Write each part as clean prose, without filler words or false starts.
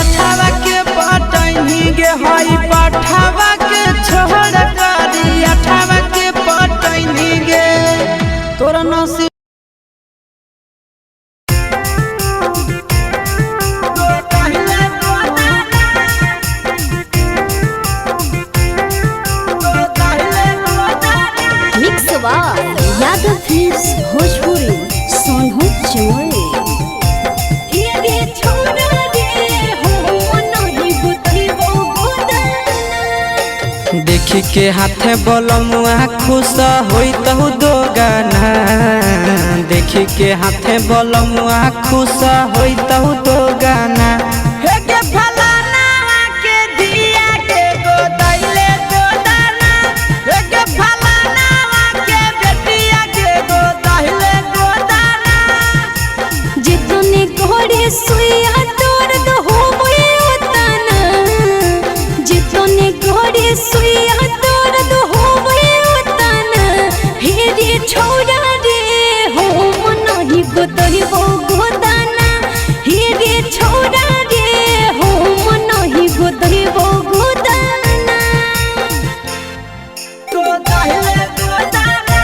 अठावा के पटनी गे हई पठावा के छोड़ करी अठावा के पटनी गे तोरा नसीब यादव फिल्म्स भोजपुरी सोनू चमोली देखी के हाथे बोलमुआ खुश होई तहु दो गाना देखी के हाथे बोलमुआ खुश होई तहु दो गाना सुइया तोर दो हो उताना जितने घोड़े सुइया तोर दो हो उताना हे रे छोड़ा रे हो मनहि गोतहि हो गोदाना हे रे छोड़ा रे हो मनहि गोतहि हो गोदाना तो दाहिले गोदाना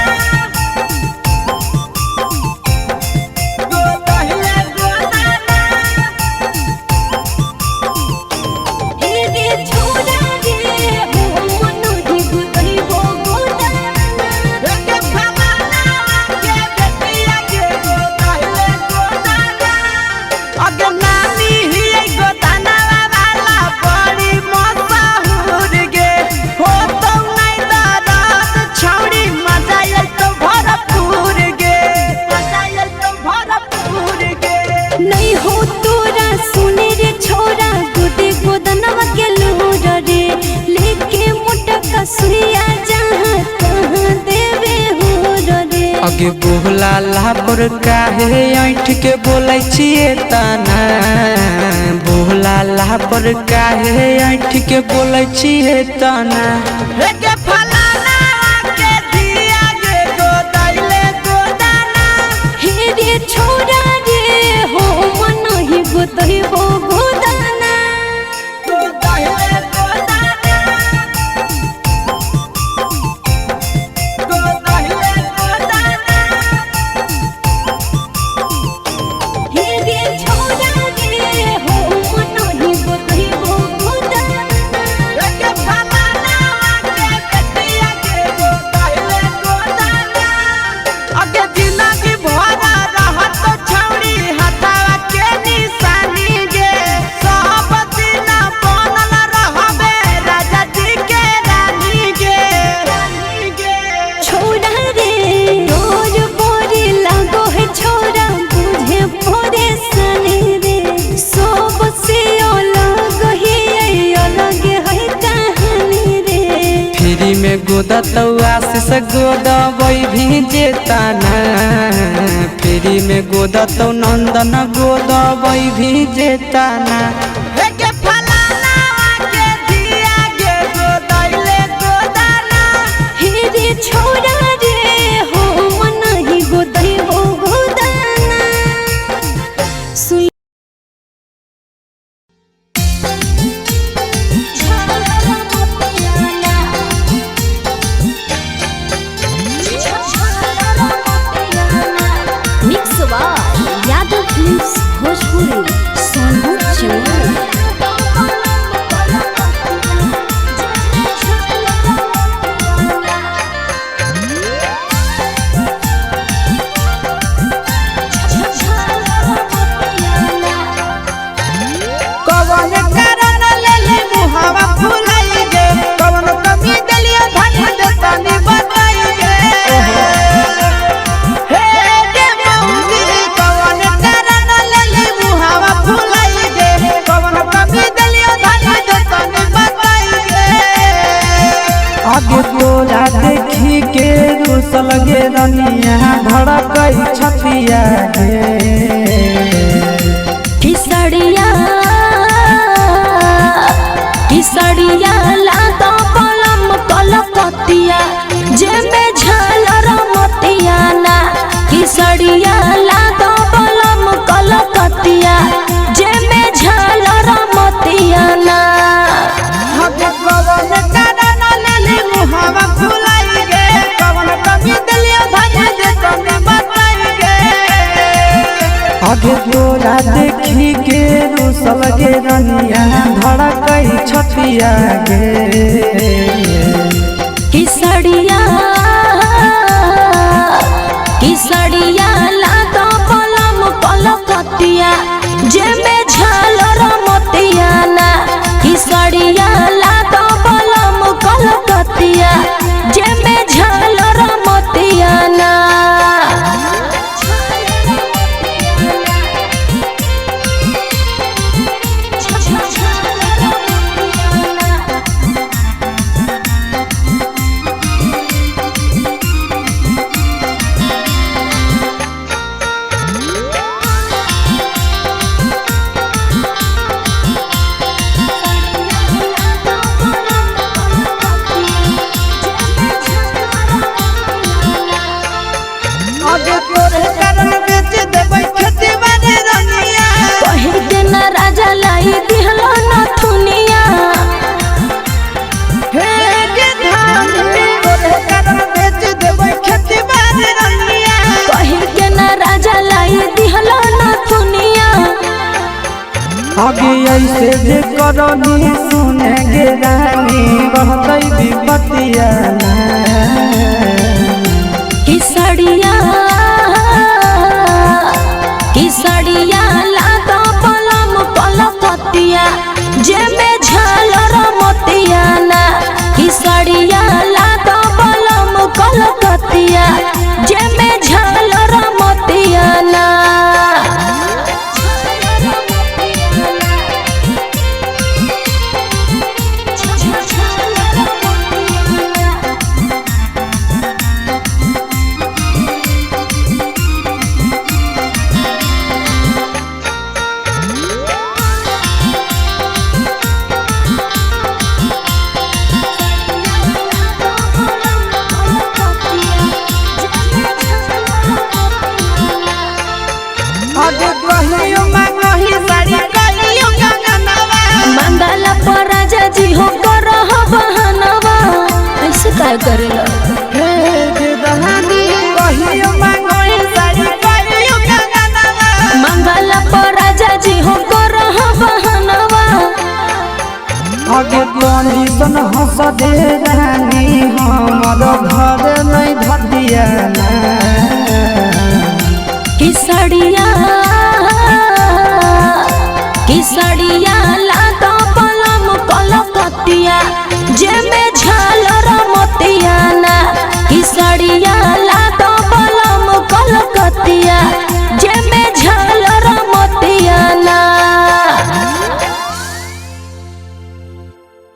नहीं हो तोरा सुने रे छोरा गोटे गोदनवा के लूर रे लेके मोटा कसुइया जहाँ कहाँ देवे हो रे अगे बोला लापर काहे ऐठ के बोलै छिए ताना बोला लापर काहे ऐठ के बोलै छिए ताना गे फलाना के दिया गे गोदैले गोदाना हे रे छोरा रे हो मनहि गोतहि हो गोदाना गोदैले गोदाना गोदैले गोदाना हे रे छोरा रे हो मनहि गोतहि हो गोदाना गे फलाना के बेटिया के गोदैले गोदाना अगे जिंदगी भरा रहत छौड़ी हथावा के निशानी गे सब दिन बनल रहबे राजा जी के रानी गे छोड़ा रे रोज बोरी लागो है छोरा बुझे भोरे सने रे सब से अलग है कहानी रे फ्री में गोदा तो आशीष गोदा वही भी जेताना फ्री में गोदा तो नंदन गोदा वही भी जेताना गे फलाना के दिया गे गोदैले गोदाना हे रे छोड़ा रे हो मनहि गोदहि हो गोदाना सुई मिक्स यादव फिल्म्स भोजपुरी सोनू चमोली कवन कारण लेले मुहावा फुलाई गे कवन कमी दलिया धन देतानी बताई गे हे गे मौजी कवन कारण लेले मुहावा फुलाई गे कवन कमी दलिया धन देतानी बताई गे आगे तोरा देखी के रुसल गे रनिया धड़कई छतिया गे किसड़िया लाता पलम कलकतिया जेमे झालर मतिया ना किसड़िया लाता पलम कलकतिया जेमे झालर तोहरा देखी के रूसल गे रनिया धड़कई छतिया गे किसड़िया लादा पलम पलकतिया जेमे झालर मोतिया ना किसड़िया लादा पलम पलकतिया जेमे झालर मोतिया ना राजा लाई दिहलो न थुनिया कहिर के न राजा लाई दिहलो न थुनिया आगे ऐसे जे करनी सुने गे रानी रहतई विपतिया किसड़िया लादा पलम पलकतिया जेमे झालर मोतिया ना किसड़िया लादा पलम पलकतिया जेमे झालर मोतिया ना मंगला पर राजा जी हो कर बहनवा ऐसे काय करेला मंगला पर राजा जी हो कर बहनवा आगे कंडीशन हंस दे रानी हमर घर नहीं धदिया किसड़िया